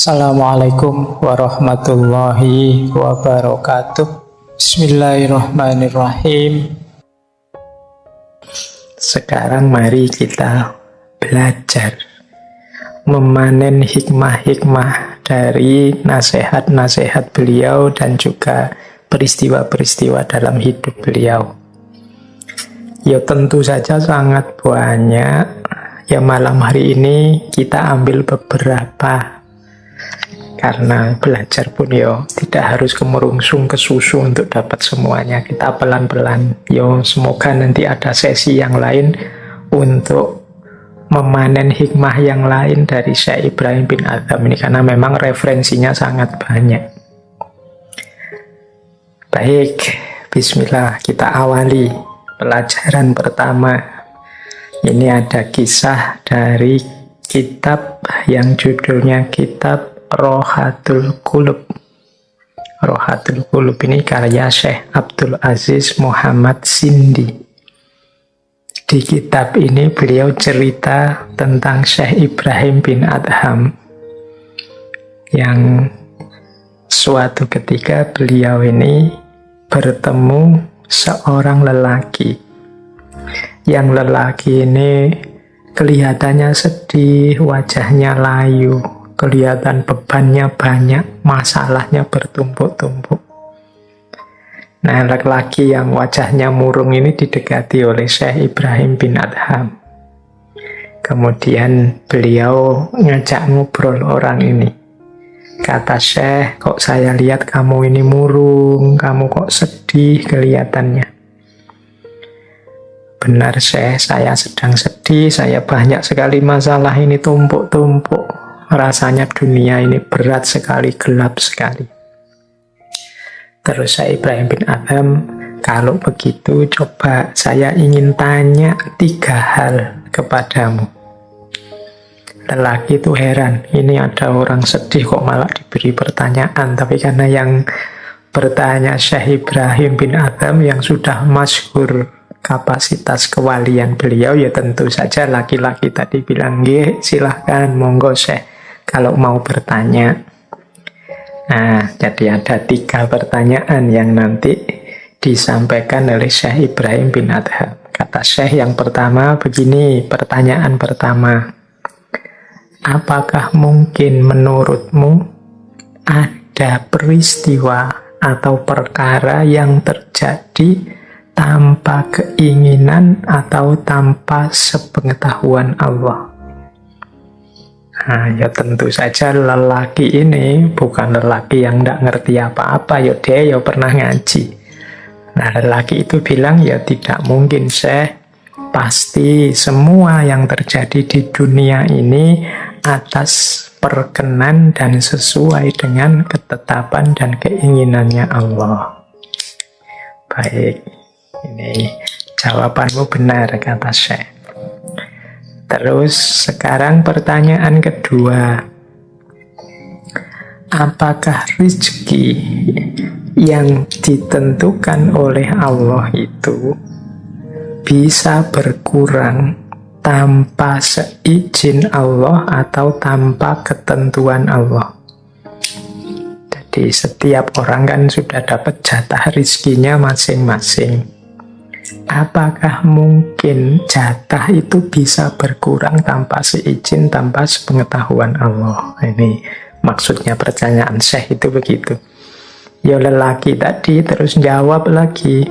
Assalamualaikum warahmatullahi wabarakatuh. Bismillahirrahmanirrahim. Sekarang mari kita belajar memanen hikmah-hikmah dari nasihat-nasihat beliau dan juga peristiwa-peristiwa dalam hidup beliau. Ya tentu saja sangat banyak. Ya malam hari ini kita ambil beberapa, karena belajar pun ya tidak harus kemerungsung ke susu untuk dapat semuanya. Kita pelan-pelan. Yo semoga nanti ada sesi yang lain untuk memanen hikmah yang lain dari Syekh Ibrahim bin Adham ini, karena memang referensinya sangat banyak. Baik, bismillah, kita awali pelajaran pertama. Ini ada kisah dari kitab yang judulnya kitab Rohatul Qulub. Rohatul Qulub ini karya Syekh Abdul Aziz Muhammad Sindi. Di kitab ini beliau cerita tentang Syekh Ibrahim bin Adham yang suatu ketika beliau ini bertemu seorang lelaki. Yang lelaki ini kelihatannya sedih, wajahnya layu, kelihatan bebannya banyak, masalahnya bertumpuk-tumpuk. Nah, lelaki yang wajahnya murung ini didekati oleh Syekh Ibrahim bin Adham. Kemudian beliau ngajak ngobrol orang ini. Kata Syekh, kok saya lihat kamu ini murung, kamu kok sedih kelihatannya. Benar Syekh, saya sedang sedih, saya banyak sekali masalah ini tumpuk-tumpuk. Rasanya dunia ini berat sekali, gelap sekali. Terus Syekh Ibrahim bin Adham, kalau begitu coba saya ingin tanya 3 hal kepadamu. Lelaki itu heran, ini ada orang sedih kok malah diberi pertanyaan. Tapi karena yang bertanya Syekh Ibrahim bin Adham yang sudah masyhur kapasitas kewalian beliau, ya tentu saja laki-laki tadi bilang, nggih silahkan, monggo Syekh kalau mau bertanya. Nah, jadi ada 3 pertanyaan yang nanti disampaikan oleh Syekh Ibrahim bin Adham. Kata Syekh yang pertama begini, pertanyaan pertama. Apakah mungkin menurutmu ada peristiwa atau perkara yang terjadi tanpa keinginan atau tanpa sepengetahuan Allah? Nah, ya tentu saja lelaki ini bukan lelaki yang tidak ngerti apa-apa, ya dia ya pernah ngaji. Nah, lelaki itu bilang, ya tidak mungkin Syekh, pasti semua yang terjadi di dunia ini atas perkenan dan sesuai dengan ketetapan dan keinginannya Allah. Baik, ini jawabanmu benar, kata Syekh. Terus sekarang pertanyaan kedua. Apakah rezeki yang ditentukan oleh Allah itu bisa berkurang tanpa seizin Allah atau tanpa ketentuan Allah? Jadi setiap orang kan sudah dapat jatah rezekinya masing-masing. Apakah mungkin jatah itu bisa berkurang tanpa seizin, tanpa sepengetahuan Allah? Ini maksudnya pertanyaan Syekh itu begitu. Ya lelaki tadi terus jawab lagi,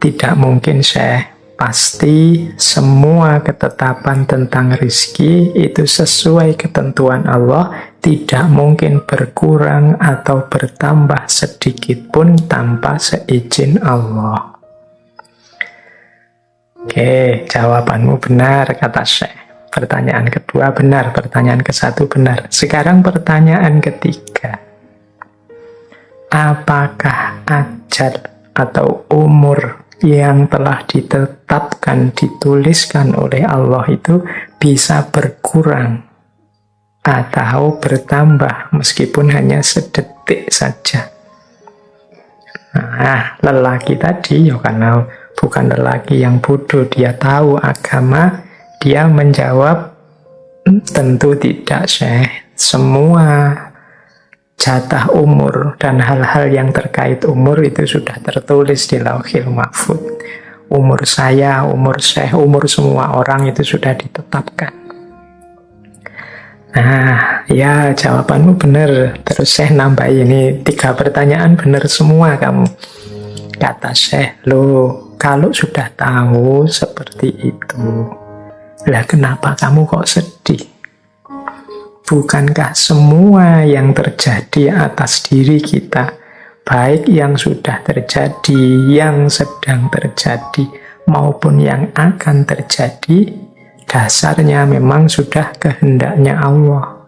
tidak mungkin Syekh, pasti semua ketetapan tentang rezeki itu sesuai ketentuan Allah, tidak mungkin berkurang atau bertambah sedikit pun tanpa seizin Allah. Oke, jawabanmu benar, kata Syekh. Pertanyaan kedua benar, pertanyaan ke-1 benar. Sekarang pertanyaan ketiga. Apakah ajal atau umur yang telah ditetapkan, dituliskan oleh Allah itu bisa berkurang atau bertambah meskipun hanya sedetik saja? Nah, lelaki tadi ya karena bukan lelaki yang bodoh, dia tahu agama, dia menjawab tentu tidak Syekh. semua jatah umur dan hal-hal yang terkait umur itu sudah tertulis di Lauhil Mahfuz. Umur saya, umur Syekh, umur semua orang itu sudah ditetapkan. Nah, ya jawabanmu benar. Terus Syekh nambah ini 3 pertanyaan benar semua kamu. Kata Syekh, loh kalau sudah tahu seperti itu, lah kenapa kamu kok sedih? Bukankah semua yang terjadi atas diri kita, baik yang sudah terjadi, yang sedang terjadi, maupun yang akan terjadi, dasarnya memang sudah kehendaknya Allah.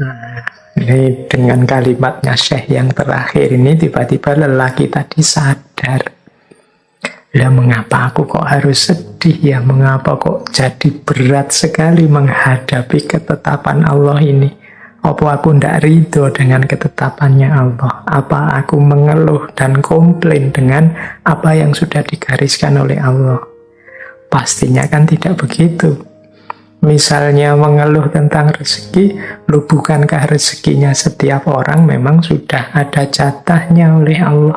Nah, ini dengan kalimatnya Syekh yang terakhir ini, tiba-tiba lelaki tadi sadar. Lah mengapa aku kok harus sedih ya? Mengapa kok jadi berat sekali menghadapi ketetapan Allah ini? Apa aku tidak ridho dengan ketetapannya Allah? Apa aku mengeluh dan komplain dengan apa yang sudah digariskan oleh Allah? Pastinya kan tidak begitu. Misalnya mengeluh tentang rezeki, lu bukankah rezekinya setiap orang memang sudah ada jatahnya oleh Allah?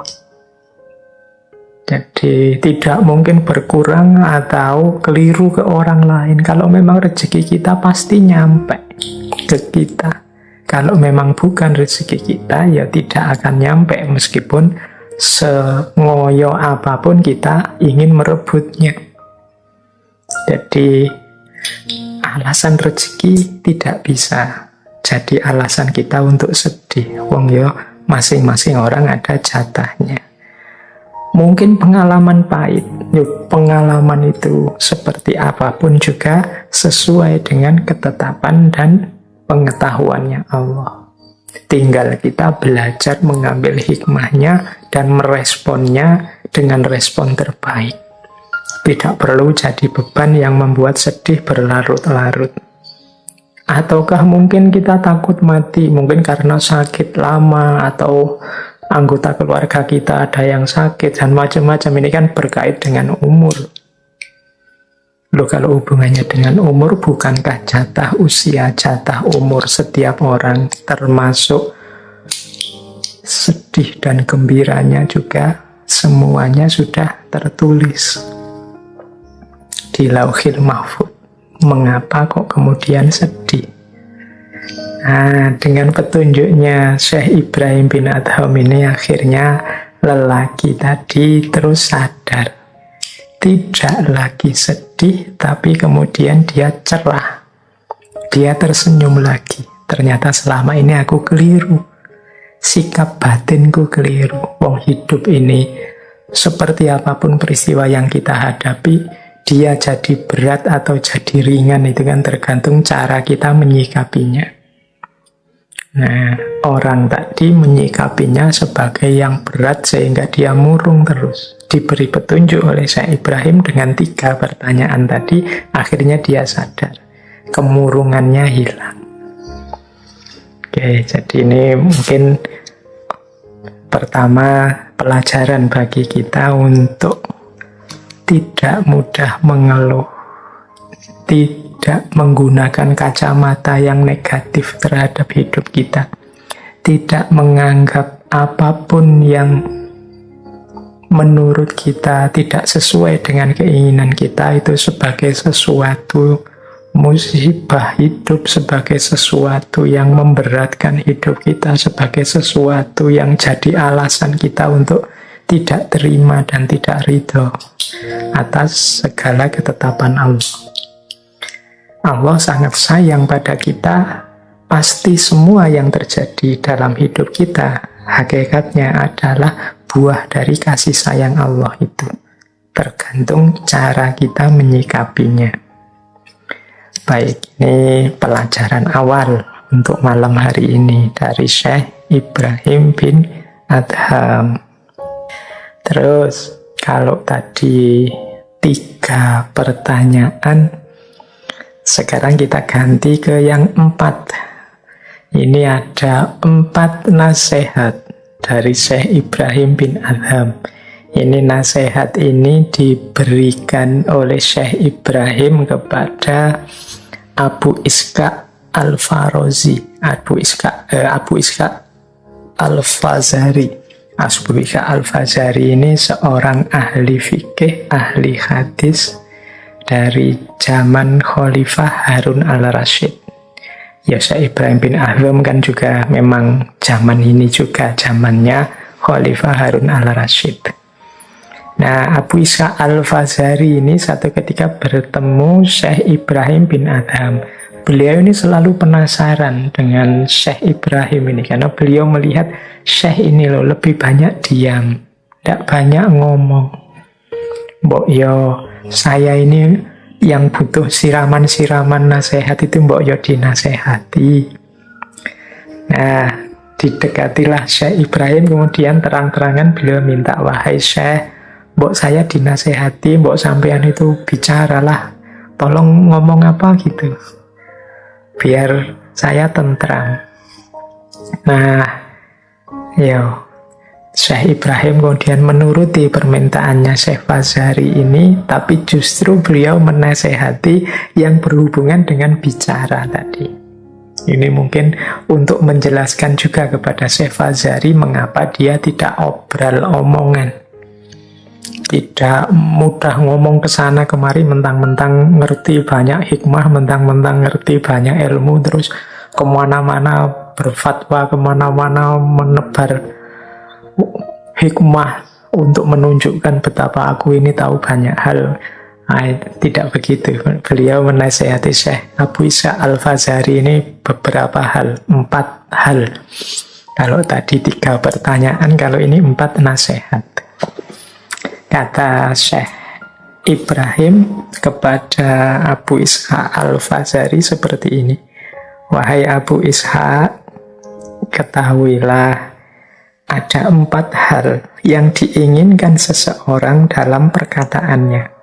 Jadi tidak mungkin berkurang atau keliru ke orang lain. Kalau memang rezeki kita pasti nyampe ke kita. Kalau memang bukan rezeki kita, ya tidak akan nyampe meskipun sengoyo apapun kita ingin merebutnya. Jadi alasan rezeki tidak bisa jadi alasan kita untuk sedih. Wong yo masing-masing orang ada jatahnya. Mungkin pengalaman pahit, pengalaman itu seperti apapun juga sesuai dengan ketetapan dan pengetahuannya Allah. Tinggal kita belajar mengambil hikmahnya dan meresponnya dengan respon terbaik. Tidak perlu jadi beban yang membuat sedih berlarut-larut. Ataukah mungkin kita takut mati, mungkin karena sakit lama atau anggota keluarga kita ada yang sakit dan macam-macam. Ini kan berkait dengan umur. Loh, kalau hubungannya dengan umur, bukankah jatah usia, jatah umur setiap orang termasuk sedih dan gembiranya juga semuanya sudah tertulis di Lauhil Mahfuz. Mengapa kok kemudian sedih? Nah, dengan petunjuknya Syekh Ibrahim bin Adham ini akhirnya lelaki tadi terus sadar. Tidak lagi sedih, tapi kemudian dia cerah. Dia tersenyum lagi. Ternyata selama ini aku keliru. Sikap batinku keliru. Wong hidup ini, seperti apapun peristiwa yang kita hadapi, dia jadi berat atau jadi ringan, itu kan tergantung cara kita menyikapinya. Nah, orang tadi menyikapinya sebagai yang berat sehingga dia murung terus. Diberi petunjuk oleh Syekh Ibrahim dengan 3 pertanyaan tadi, akhirnya dia sadar. Kemurungannya hilang. Oke, jadi ini mungkin pertama pelajaran bagi kita untuk tidak mudah mengeluh, tidak menggunakan kacamata yang negatif terhadap hidup kita, tidak menganggap apapun yang menurut kita tidak sesuai dengan keinginan kita itu sebagai sesuatu musibah hidup, sebagai sesuatu yang memberatkan hidup kita, sebagai sesuatu yang jadi alasan kita untuk tidak terima dan tidak ridho atas segala ketetapan Allah. Allah sangat sayang pada kita. Pasti semua yang terjadi dalam hidup kita hakikatnya adalah buah dari kasih sayang Allah itu. Tergantung cara kita menyikapinya. Baik, ini pelajaran awal untuk malam hari ini dari Syekh Ibrahim bin Adham. Terus, kalau tadi 3 pertanyaan, sekarang kita ganti ke yang 4. Ini ada 4 nasihat dari Syekh Ibrahim bin Adham. Ini nasihat ini diberikan oleh Syekh Ibrahim kepada Abu Ishaq Al-Farazi, Abu Ishaq Al-Fazari. Abu Ishaq Al-Fazari ini seorang ahli fikih, ahli hadis dari zaman Khalifah Harun al-Rasyid. Ya, Syekh Ibrahim bin Adham kan juga memang zaman ini juga zamannya Khalifah Harun al-Rasyid. Nah, Abu Ishaq Al-Fazari ini satu ketika bertemu Syekh Ibrahim bin Adham. Beliau ini selalu penasaran dengan Syekh Ibrahim ini, karena beliau melihat Syekh ini loh lebih banyak diam, tidak banyak ngomong. Mbok yo, saya ini yang butuh siraman-siraman nasihat itu mbok yo dinasehati. Nah, didekatilah Syekh Ibrahim, kemudian terang-terangan beliau minta, wahai Syekh, mbok saya dinasehati, mbok sampean itu bicaralah, tolong ngomong apa gitu, biar saya tentram. Nah, Syekh Ibrahim kemudian menuruti permintaannya Syekh Fazari ini, tapi justru beliau menasehati yang berhubungan dengan bicara tadi. Ini mungkin untuk menjelaskan juga kepada Syekh Fazari mengapa dia tidak obral omongan, tidak mudah ngomong ke sana kemari, mentang-mentang ngerti banyak hikmah, mentang-mentang ngerti banyak ilmu, terus kemana-mana berfatwa, kemana-mana menebar hikmah untuk menunjukkan betapa aku ini tahu banyak hal. Tidak begitu. Beliau menasihati Syekh Abu Ishaq Al-Fazari ini beberapa hal, 4 hal. Kalau tadi 3 pertanyaan, kalau ini 4 nasihat. Kata Syekh Ibrahim kepada Abu Ishaq Al-Fazari seperti ini. Wahai Abu Ishaq, ketahuilah ada 4 hal yang diinginkan seseorang dalam perkataannya.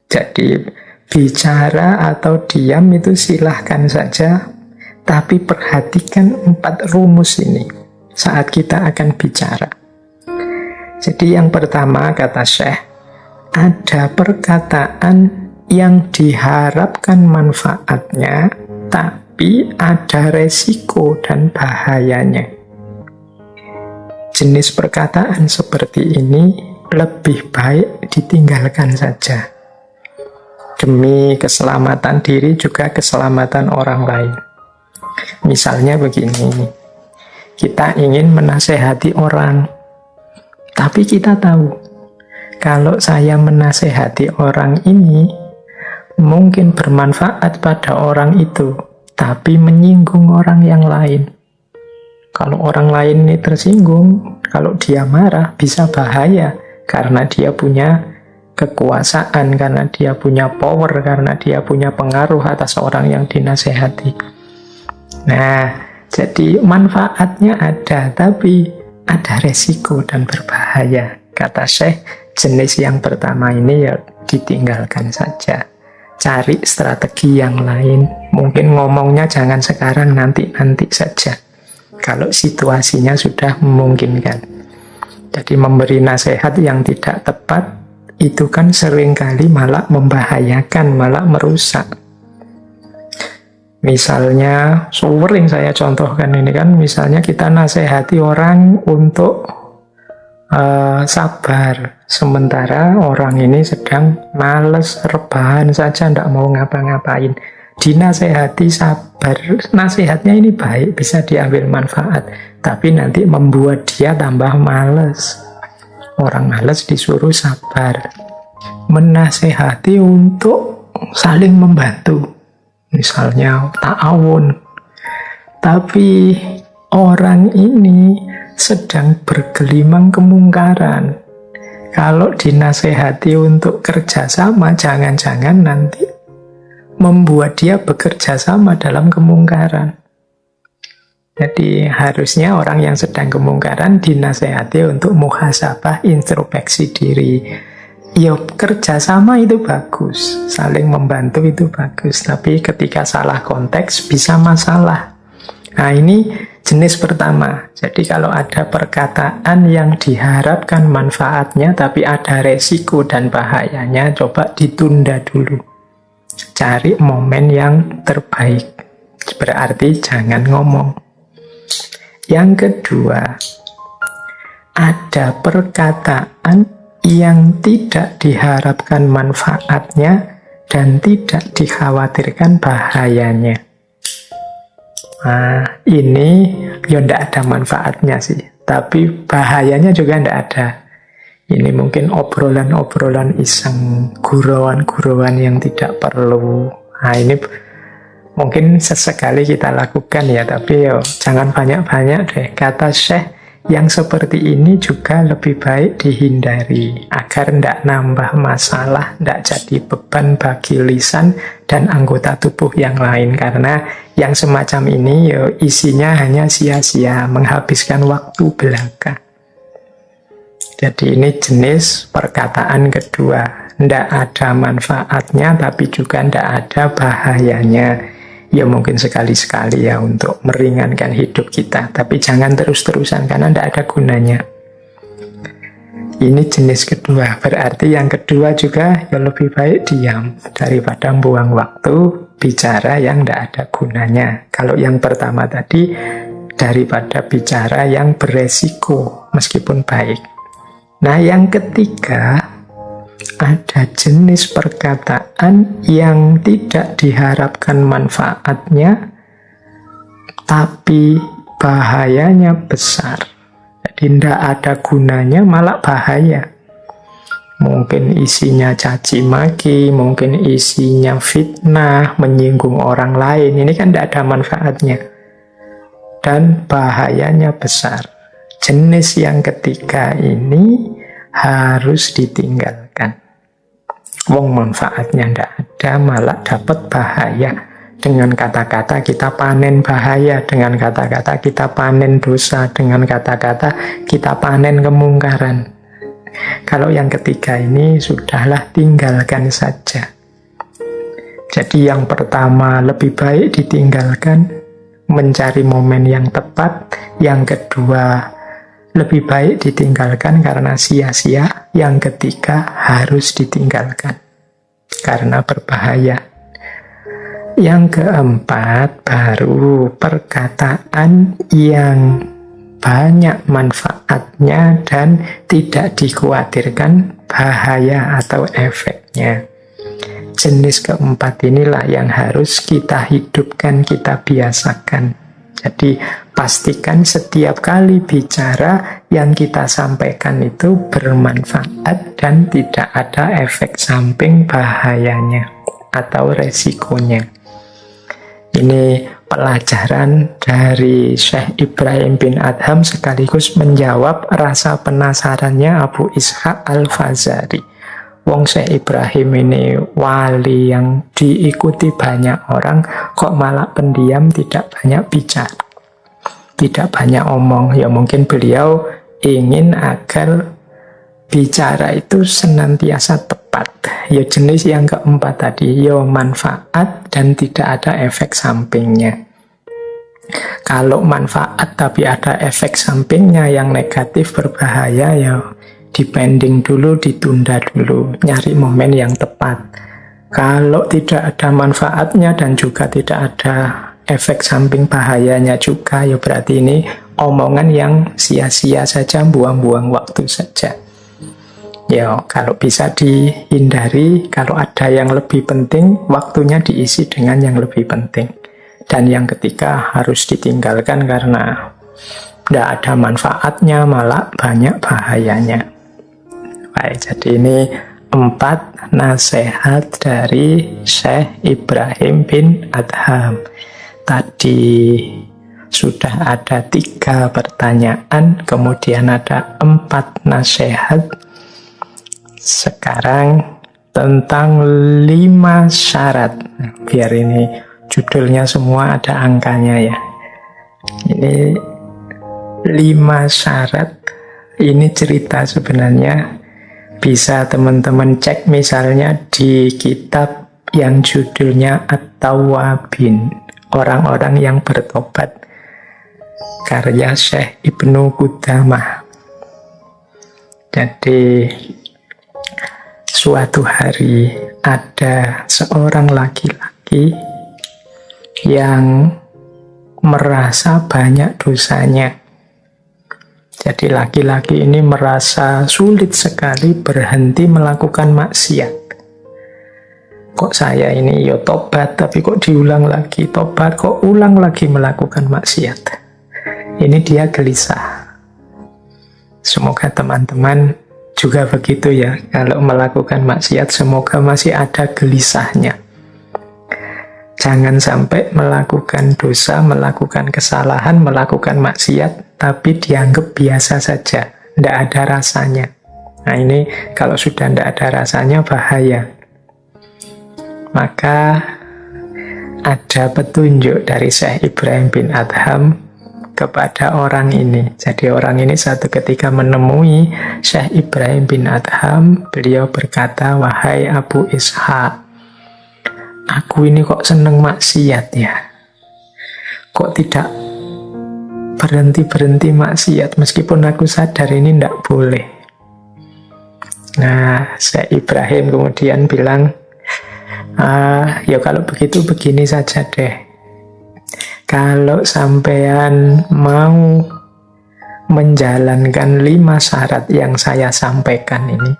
Jadi bicara atau diam itu silahkan saja, tapi perhatikan 4 rumus ini saat kita akan bicara. Jadi yang pertama, kata Syekh, ada perkataan yang diharapkan manfaatnya, tapi ada resiko dan bahayanya. Jenis perkataan seperti ini lebih baik ditinggalkan saja, demi keselamatan diri juga keselamatan orang lain. Misalnya begini, kita ingin menasehati orang, tapi kita tahu kalau saya menasehati orang ini mungkin bermanfaat pada orang itu, tapi menyinggung orang yang lain. Kalau orang lain ini tersinggung, kalau dia marah bisa bahaya, karena dia punya kekuasaan, karena dia punya power, karena dia punya pengaruh atas orang yang dinasehati. Nah, jadi manfaatnya ada, tapi ada resiko dan berbahaya. Kata Syekh, jenis yang pertama ini ya ditinggalkan saja. Cari strategi yang lain. Mungkin ngomongnya jangan sekarang, nanti saja, kalau situasinya sudah memungkinkan. Jadi memberi nasihat yang tidak tepat itu kan seringkali malah membahayakan, malah merusak. Misalnya, sering saya contohkan ini kan, misalnya kita nasihati orang untuk sabar, sementara orang ini sedang males, rebahan saja, tidak mau ngapa-ngapain. Dinasehati sabar, nasihatnya ini baik, bisa diambil manfaat, tapi nanti membuat dia tambah males. Orang males disuruh sabar. Menasehati untuk saling membantu, misalnya ta'awun, tapi orang ini sedang bergelimang kemungkaran. Kalau dinasehati untuk kerjasama, jangan-jangan nanti membuat dia bekerja sama dalam kemungkaran. Jadi harusnya orang yang sedang kemungkaran dinasehati untuk muhasabah, introspeksi diri. Ya, kerjasama itu bagus, saling membantu itu bagus, tapi ketika salah konteks bisa masalah. Nah, ini jenis pertama. Jadi kalau ada perkataan yang diharapkan manfaatnya tapi ada resiko dan bahayanya, coba ditunda dulu. Cari momen yang terbaik. Berarti jangan ngomong. Yang kedua, ada perkataan yang tidak diharapkan manfaatnya dan tidak dikhawatirkan bahayanya. Nah, ini ya tidak ada manfaatnya sih, tapi bahayanya juga tidak ada. Ini mungkin obrolan-obrolan iseng, gurauan-gurauan yang tidak perlu. Nah, ini mungkin sesekali kita lakukan ya, tapi yo jangan banyak-banyak deh. Kata Syekh, yang seperti ini juga lebih baik dihindari agar tidak nambah masalah, tidak jadi beban bagi lisan dan anggota tubuh yang lain. Karena yang semacam ini yo isinya hanya sia-sia, menghabiskan waktu belaka. Jadi ini jenis perkataan kedua. Tidak ada manfaatnya tapi juga tidak ada bahayanya. Ya mungkin sekali-sekali ya untuk meringankan hidup kita. Tapi jangan terus-terusan karena tidak ada gunanya. Ini jenis kedua. Berarti yang kedua juga ya lebih baik diam daripada buang waktu bicara yang tidak ada gunanya. Kalau yang pertama tadi, daripada bicara yang beresiko meskipun baik. Nah yang ketiga, ada jenis perkataan yang tidak diharapkan manfaatnya, tapi bahayanya besar. Jadi tidak ada gunanya, malah bahaya. Mungkin isinya caci maki, mungkin isinya fitnah, menyinggung orang lain. Ini kan tidak ada manfaatnya. Dan bahayanya besar. Jenis yang ketiga ini harus ditinggalkan. Wong manfaatnya ndak ada, malah dapat bahaya. Dengan kata-kata kita panen bahaya, dengan kata-kata kita panen dosa, dengan kata-kata kita panen kemungkaran. Kalau yang ketiga ini sudahlah, tinggalkan saja. Jadi yang pertama lebih baik ditinggalkan, mencari momen yang tepat. Yang kedua lebih baik ditinggalkan karena sia-sia. Yang ketiga harus ditinggalkan karena berbahaya. Yang keempat baru perkataan yang banyak manfaatnya dan tidak dikhawatirkan bahaya atau efeknya. Jenis keempat inilah yang harus kita hidupkan, kita biasakan. Jadi pastikan setiap kali bicara yang kita sampaikan itu bermanfaat dan tidak ada efek samping bahayanya atau resikonya. Ini pelajaran dari Syekh Ibrahim bin Adham sekaligus menjawab rasa penasarannya Abu Ishaq Al-Fazari. Wong Syekh Ibrahim ini wali yang diikuti banyak orang, kok malah pendiam, tidak banyak bicara, tidak banyak omong. Ya mungkin beliau ingin agar bicara itu senantiasa tepat. Ya jenis yang keempat tadi, ya manfaat dan tidak ada efek sampingnya. Kalau manfaat tapi ada efek sampingnya yang negatif berbahaya, ya dipending dulu, ditunda dulu, nyari momen yang tepat. Kalau tidak ada manfaatnya dan juga tidak ada efek samping bahayanya juga, ya berarti ini omongan yang sia-sia saja, buang-buang waktu saja. Ya kalau bisa dihindari, kalau ada yang lebih penting, waktunya diisi dengan yang lebih penting. Dan yang ketiga harus ditinggalkan karena tidak ada manfaatnya, malah banyak bahayanya. Baik, jadi ini 4 nasihat dari Syekh Ibrahim bin Adham. Tadi sudah ada 3 pertanyaan, kemudian ada 4 nasihat. Sekarang tentang 5 syarat. Biar ini judulnya semua ada angkanya ya. Ini 5 syarat. Ini cerita sebenarnya. Bisa teman-teman cek misalnya di kitab yang judulnya At-Tawwabin, orang-orang yang bertobat, karya Syekh Ibnu Qudamah. Jadi suatu hari ada seorang laki-laki yang merasa banyak dosanya. Jadi laki-laki ini merasa sulit sekali berhenti melakukan maksiat. Kok saya ini ya tobat, tapi kok diulang lagi, tobat kok ulang lagi melakukan maksiat. Ini dia gelisah. Semoga teman-teman juga begitu ya. Kalau melakukan maksiat, semoga masih ada gelisahnya. Jangan sampai melakukan dosa, melakukan kesalahan, melakukan maksiat, tapi dianggap biasa saja, tidak ada rasanya. Nah ini kalau sudah tidak ada rasanya bahaya. Maka ada petunjuk dari Syekh Ibrahim bin Adham kepada orang ini. Jadi orang ini satu ketika menemui Syekh Ibrahim bin Adham, beliau berkata, "Wahai Abu Ishaq, aku ini kok seneng maksiat ya. Kok tidak berhenti-berhenti maksiat meskipun aku sadar ini tidak boleh." Nah, Syekh Ibrahim kemudian bilang, ya kalau begitu begini saja deh. Kalau sampean mau menjalankan 5 syarat yang saya sampaikan ini,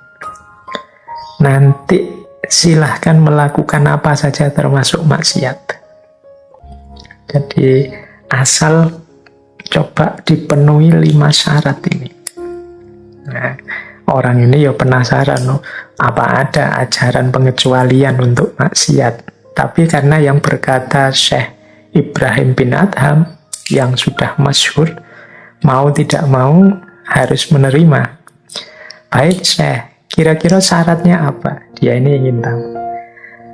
nanti silahkan melakukan apa saja termasuk maksiat. Jadi asal coba dipenuhi 5 syarat ini. Nah, orang ini ya penasaran loh, apa ada ajaran pengecualian untuk maksiat. Tapi karena yang berkata Syekh Ibrahim bin Adham yang sudah masyhur, mau tidak mau harus menerima. Baik Syekh, kira-kira syaratnya apa? Dia ini ingin tahu.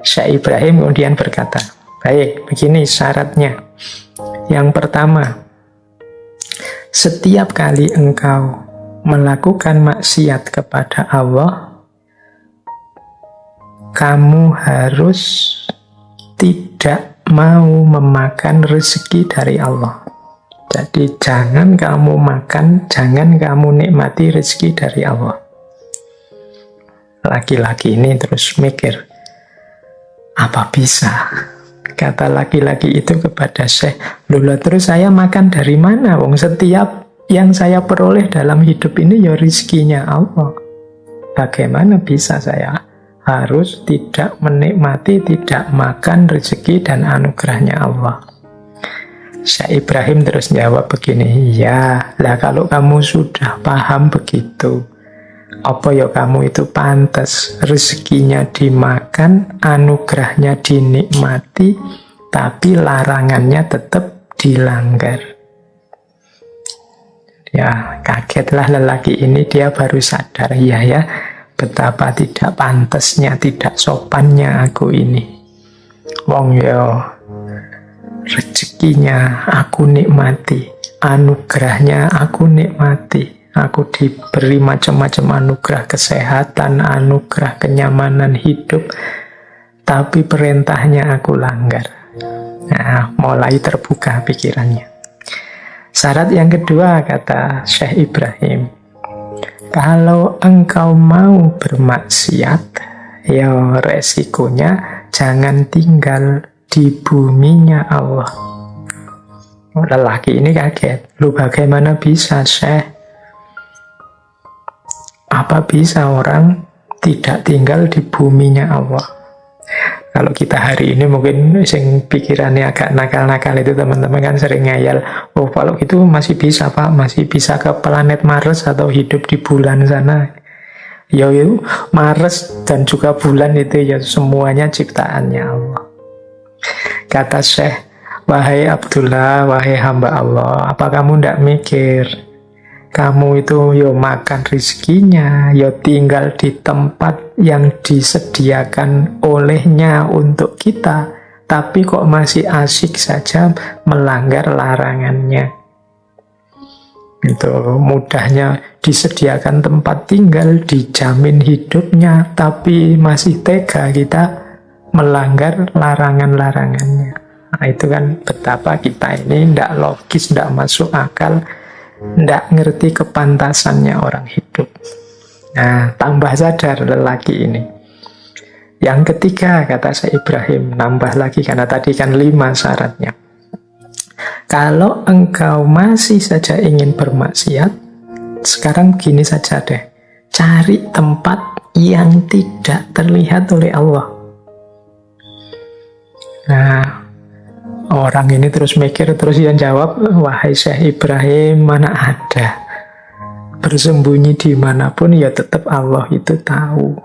Syekh Ibrahim kemudian berkata, baik, begini syaratnya. Yang pertama, setiap kali engkau melakukan maksiat kepada Allah, kamu harus tidak mau memakan rezeki dari Allah. Jadi jangan kamu makan, jangan kamu nikmati rezeki dari Allah. Laki-laki ini terus mikir, apa bisa? Kata laki-laki itu kepada Syekh, loh terus saya makan dari mana? Wong setiap yang saya peroleh dalam hidup ini ya rezekinya Allah. Bagaimana bisa saya harus tidak menikmati, tidak makan rezeki dan anugerahnya Allah? Syekh Ibrahim terus jawab begini, ya lah kalau kamu sudah paham begitu, apa ya kamu itu pantas rezekinya dimakan, anugerahnya dinikmati, tapi larangannya tetap dilanggar. Ya kagetlah lelaki ini, dia baru sadar, ya betapa tidak pantasnya, tidak sopannya aku ini. Wong yo rezekinya aku nikmati, anugerahnya aku nikmati, aku diberi macam-macam anugerah kesehatan, anugerah kenyamanan hidup, tapi perintahnya aku langgar. Nah, mulai terbuka pikirannya. Syarat yang kedua, kata Syekh Ibrahim, kalau engkau mau bermaksiat, ya resikonya jangan tinggal di buminya Allah. Lelaki ini kaget, lu bagaimana bisa Syekh? Apa bisa orang tidak tinggal di buminya Allah? Kalau kita hari ini mungkin sing pikirannya agak nakal-nakal itu teman-teman kan sering ngayal, oh kalau gitu masih bisa Pak, masih bisa ke planet Mars atau hidup di bulan sana. Ya Mars dan juga bulan itu ya semuanya ciptaannya Allah. Kata Syekh, wahai Abdullah, wahai hamba Allah, apa kamu tidak mikir? Kamu itu yo makan rezekinya, yo tinggal di tempat yang disediakan olehnya untuk kita, tapi kok masih asik saja melanggar larangannya. Itu mudahnya disediakan tempat tinggal, dijamin hidupnya, tapi masih tega kita melanggar larangan-larangannya. Nah, itu kan betapa kita ini tidak logis, tidak masuk akal, tidak ngerti kepantasannya orang hidup. Nah, tambah sadar lelaki ini. Yang ketiga, kata Syekh Ibrahim, nambah lagi karena tadi kan 5 syaratnya. Kalau engkau masih saja ingin bermaksiat, sekarang gini saja deh, cari tempat yang tidak terlihat oleh Allah. Nah, orang ini terus mikir, terus dia jawab, wahai Syekh Ibrahim, mana ada. Bersembunyi dimanapun ya tetap Allah itu tahu.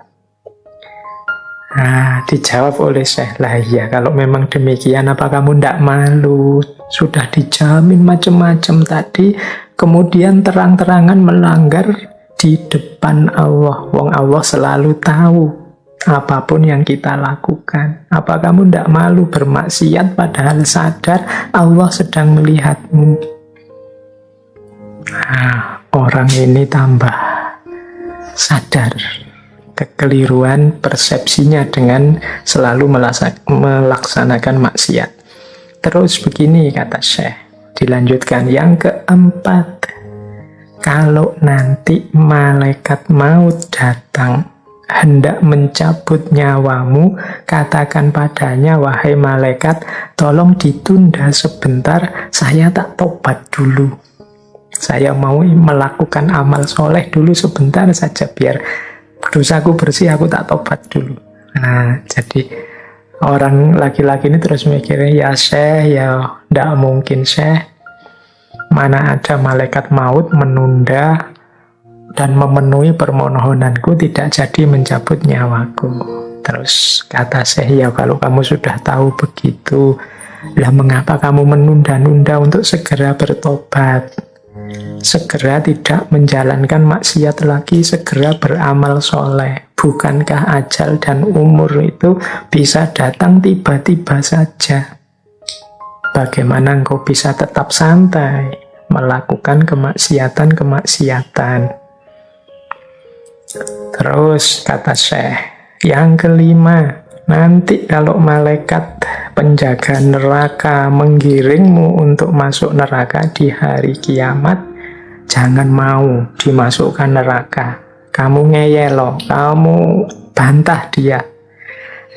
Nah, dijawab oleh Syekh, lah iya kalau memang demikian apa kamu ndak malu? Sudah dijamin macam-macam tadi, kemudian terang-terangan melanggar di depan Allah. Wong Allah selalu tahu apapun yang kita lakukan. Apa kamu ndak malu bermaksiat padahal sadar Allah sedang melihatmu? Nah, orang ini tambah sadar kekeliruan persepsinya dengan selalu melaksanakan maksiat. Terus begini kata Syekh, dilanjutkan yang keempat, kalau nanti malaikat maut datang hendak mencabut nyawamu, katakan padanya, wahai malaikat, tolong ditunda sebentar, saya tak tobat dulu. Saya mau melakukan amal soleh dulu sebentar saja, biar dosaku bersih, aku tak tobat dulu. Nah, jadi orang laki-laki ini terus mikirnya, ya Syekh, ya tidak mungkin Syekh. Mana ada malaikat maut menunda dan memenuhi permohonanku, tidak jadi mencabut nyawaku. Terus kata Syekh, ya kalau kamu sudah tahu begitu, lah mengapa kamu menunda-nunda untuk segera bertobat? Segera tidak menjalankan maksiat lagi, segera beramal soleh. Bukankah ajal dan umur itu bisa datang tiba-tiba saja? Bagaimana engkau bisa tetap santai melakukan kemaksiatan-kemaksiatan? Terus kata Syekh, yang kelima, nanti kalau malaikat penjaga neraka menggiringmu untuk masuk neraka di hari kiamat, jangan mau dimasukkan neraka. Kamu ngeyelo, kamu bantah dia.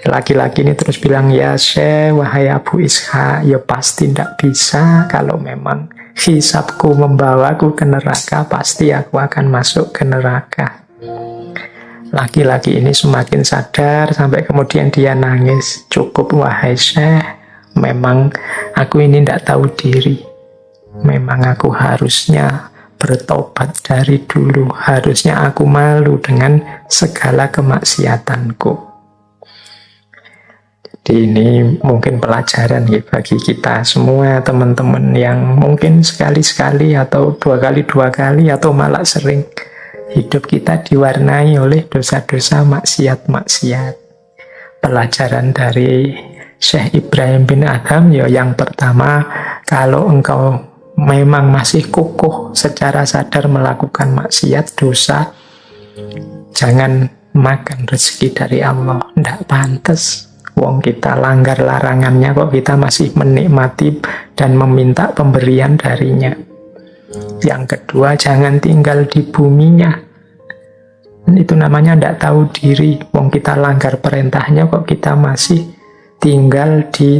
Laki-laki ini terus bilang, ya Syekh, wahai Abu Ishaq, ya pasti tidak bisa. Kalau memang hisabku membawaku ke neraka, pasti aku akan masuk ke neraka. Laki-laki ini semakin sadar sampai kemudian dia nangis. Cukup wahai Syekh, memang aku ini tidak tahu diri. Memang aku harusnya bertobat dari dulu. Harusnya aku malu dengan segala kemaksiatanku. Jadi ini mungkin pelajaran ya bagi kita semua, teman-teman yang mungkin sekali-sekali atau dua kali atau malah sering hidup kita diwarnai oleh dosa-dosa maksiat-maksiat. Pelajaran dari Syekh Ibrahim bin Adham ya, yang pertama, kalau engkau memang masih kukuh secara sadar melakukan maksiat, dosa, jangan makan rezeki dari Allah. Tidak pantas. Wong kita langgar larangannya kok kita masih menikmati dan meminta pemberian darinya. Yang kedua, jangan tinggal di buminya. Itu namanya tidak tahu diri. Wong kita langgar perintahnya kok kita masih tinggal di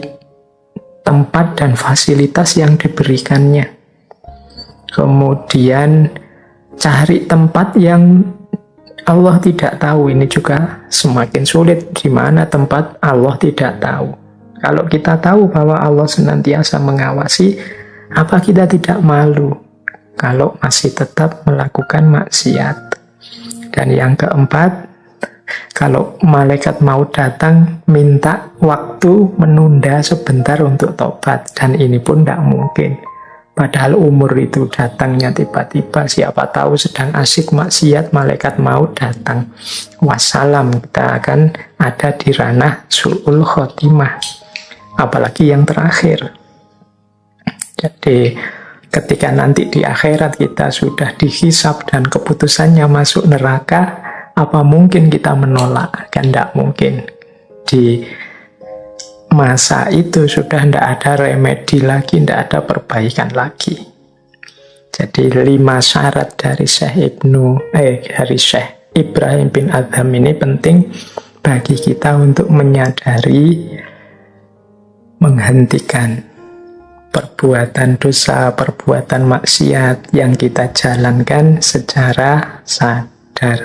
tempat dan fasilitas yang diberikannya. Kemudian cari tempat yang Allah tidak tahu. Ini juga semakin sulit. Di mana tempat Allah tidak tahu? Kalau kita tahu bahwa Allah senantiasa mengawasi, apa kita tidak malu kalau masih tetap melakukan maksiat? Dan yang keempat, kalau malaikat mau datang, minta waktu menunda sebentar untuk tobat. Dan ini pun tidak mungkin. Padahal umur itu datangnya tiba-tiba. Siapa tahu sedang asik maksiat, malaikat mau datang. Wassalam, kita akan ada di ranah su'ul khotimah. Apalagi yang terakhir. Jadi ketika nanti di akhirat kita sudah dihisab dan keputusannya masuk neraka, apa mungkin kita menolak? Kan tidak mungkin. Di masa itu sudah tidak ada remedi lagi, tidak ada perbaikan lagi. Jadi 5 syarat dari Syekh Ibrahim bin Adham ini penting bagi kita untuk menyadari, menghentikan perbuatan dosa, perbuatan maksiat yang kita jalankan secara sadar.